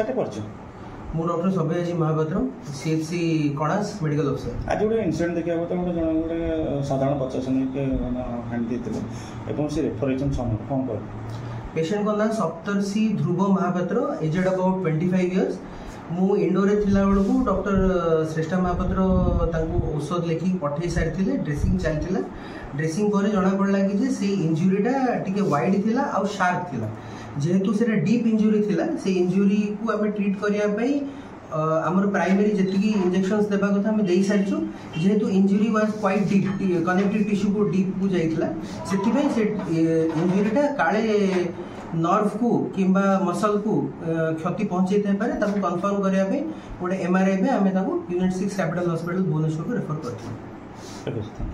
चिकित्सा कर मु डॉक्टर सभ्यजी Mahapatra CHC Kanas medical officer. आज गोटे इनसीडेंट देखा गोटे जन गोटे साधारण 50 हाणी देते से रेफर समय कौन कर पेशेंट का नाम सप्तर्षि ध्रुव महापात्र एजेड अबाउट 25 इयर्स। मु इंडोरे थिला बेलू डॉक्टर श्रेष्ठ महापात्र औषध लिखिक पठे सारी ड्रेसिंग चलता ड्रेसिंग पर जना पड़ा कि से इंजुरीटा टिके वाइड थिला आउ शार्प थिला जेहेतु से डीप इंजुरी थिला से इंजुरी को आम ट्रीट करने आमर प्राइमरी जी इंजेक्शंस देवा कथा आम दे सारी जेहेतु injury was quite deep connective tissue को डीप को जाइला से इंजुरीटा काले नर्व को किंबा मसल को क्षति पहुंचे पारे कन्फर्म करने गोटे एमआरआई में आम यूनिट 6 कैपिटल हॉस्पिटल भुवनेश्वर को रेफर करते हैं।